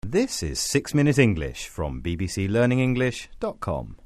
This is 6 Minute English from bbclearningenglish.com.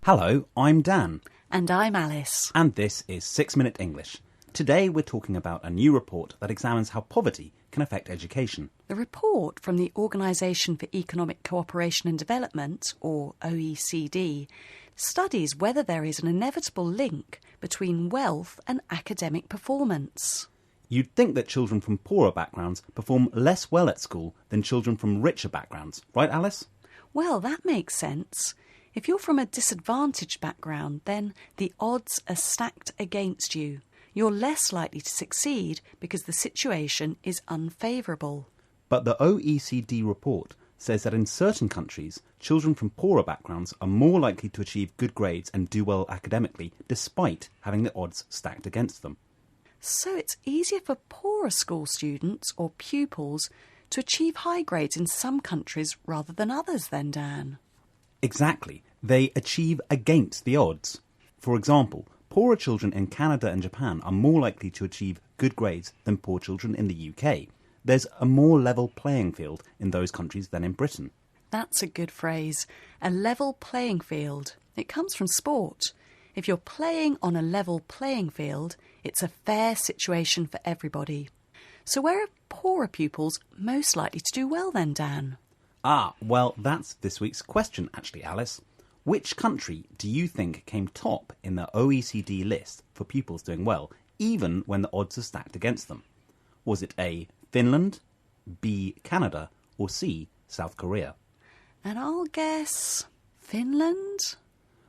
Hello, I'm Dan. And I'm Alice. And this is 6 Minute English. Today we're talking about a new report that examines how poverty can affect education. The report from the Organisation for Economic Cooperation and Development, or OECD, studies whether there is an inevitable link between wealth and academic performance. You'd think that children from poorer backgrounds perform less well at school than children from richer backgrounds, right, Alice? Well, that makes sense. If you're from a disadvantaged background, then the odds are stacked against you. You're less likely to succeed because the situation is unfavourable. But the OECD report says that in certain countries, children from poorer backgrounds are more likely to achieve good grades and do well academically, despite having the odds stacked against them. So it's easier for poorer school students or pupils to achieve high grades in some countries rather than others then, Dan. Exactly. They achieve against the odds. For example, poorer children in Canada and Japan are more likely to achieve good grades than poor children in the UK. There's a more level playing field in those countries than in Britain. That's a good phrase. A level playing field. It comes from sport. If you're playing on a level playing field, it's a fair situation for everybody. So where are poorer pupils most likely to do well then, Dan? Well, that's this week's question, actually, Alice. Which country do you think came top in the OECD list for pupils doing well, even when the odds are stacked against them? Was it A, Finland, B, Canada, or C, South Korea? And I'll guess Finland?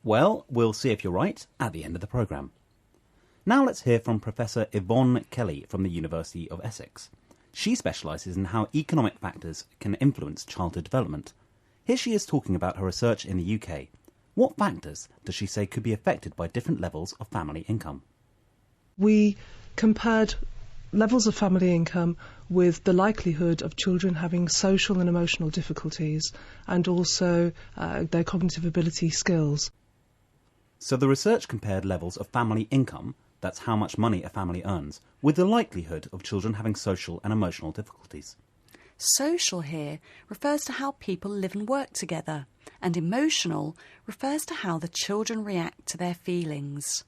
Well, we'll see if you're right at the end of the programme. Now let's hear from Professor Yvonne Kelly from the University of Essex. She specialises in how economic factors can influence childhood development. Here she is talking about her research in the UK. What factors does she say could be affected by different levels of family income? We compared levels of family income with the likelihood of children having social and emotional difficulties and also their cognitive ability skills. So the research compared levels of family income, that's how much money a family earns, with the likelihood of children having social and emotional difficulties. Social here refers to how people live and work together, and emotional refers to how the children react to their feelings.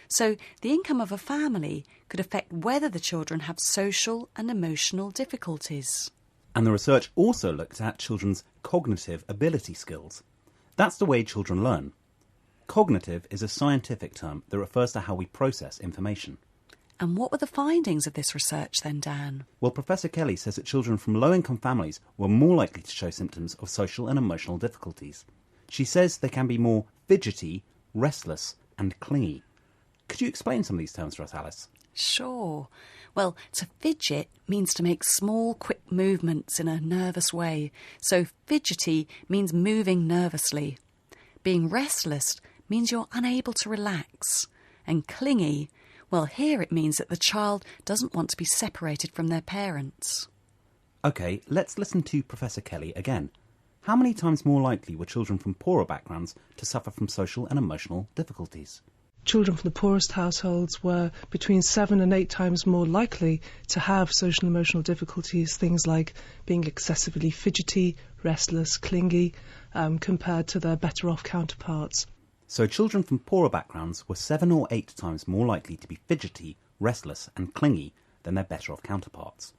So the income of a family could affect whether the children have social and emotional difficulties. And the research also looked at children's cognitive ability skills. That's the way children learn. Cognitive is a scientific term that refers to how we process information. And what were the findings of this research then, Dan? Well, Professor Kelly says that children from low-income families were more likely to show symptoms of social and emotional difficulties. She says they can be more fidgety, restless and clingy. Could you explain some of these terms for us, Alice? Sure. Well, to fidget means to make small, quick movements in a nervous way. So fidgety means moving nervously. Being restless means you're unable to relax. And clingy, well, here it means that the child doesn't want to be separated from their parents. OK, let's listen to Professor Kelly again. How many times more likely were children from poorer backgrounds to suffer from social and emotional difficulties? Children from the poorest households were between 7 and 8 times more likely to have social and emotional difficulties, things like being excessively fidgety, restless, clingy, compared to their better-off counterparts. So children from poorer backgrounds were 7 or 8 times more likely to be fidgety, restless and clingy than their better-off counterparts.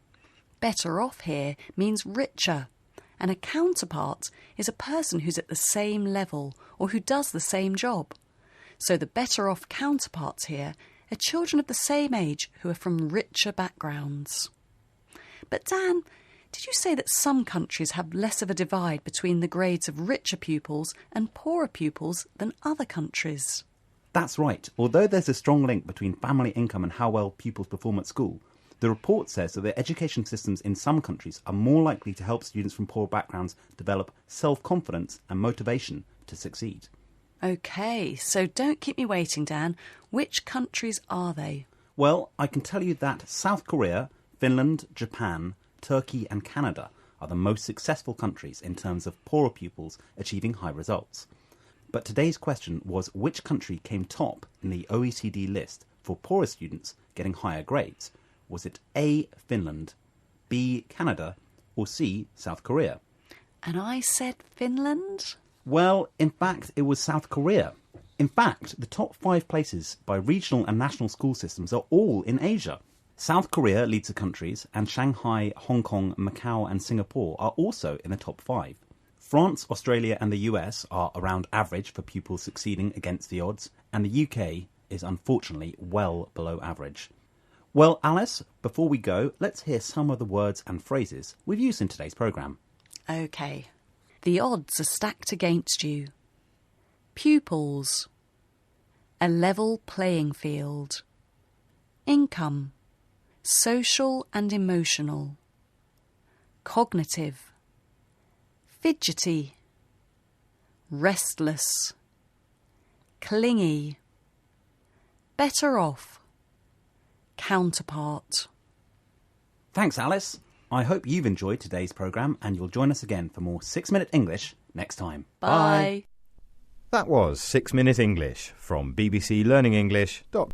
Better off here means richer, and a counterpart is a person who's at the same level or who does the same job. So the better-off counterparts here are children of the same age who are from richer backgrounds. But Dan, did you say that some countries have less of a divide between the grades of richer pupils and poorer pupils than other countries? That's right. Although there's a strong link between family income and how well pupils perform at school, the report says that the education systems in some countries are more likely to help students from poorer backgrounds develop self-confidence and motivation to succeed. OK, so don't keep me waiting, Dan. Which countries are they? Well, I can tell you that South Korea, Finland, Japan, Turkey and Canada are the most successful countries in terms of poorer pupils achieving high results. But today's question was which country came top in the OECD list for poorer students getting higher grades? Was it A, Finland, B, Canada, or C, South Korea? And I said Finland? Well, in fact, it was South Korea. In fact, the top 5 places by regional and national school systems are all in Asia. South Korea leads the countries, and Shanghai, Hong Kong, Macau and Singapore are also in the top 5. France, Australia and the US are around average for pupils succeeding against the odds, and the UK is unfortunately well below average. Well, Alice, before we go, let's hear some of the words and phrases we've used in today's programme. OK. The odds are stacked against you. Pupils. A level playing field. Income. Social and emotional. Cognitive. Fidgety. Restless. Clingy. Better off. Counterpart. Thanks, Alice. I hope you've enjoyed today's programme and you'll join us again for more 6-Minute English next time. Bye. That was 6 Minute English from bbclearningenglish.com.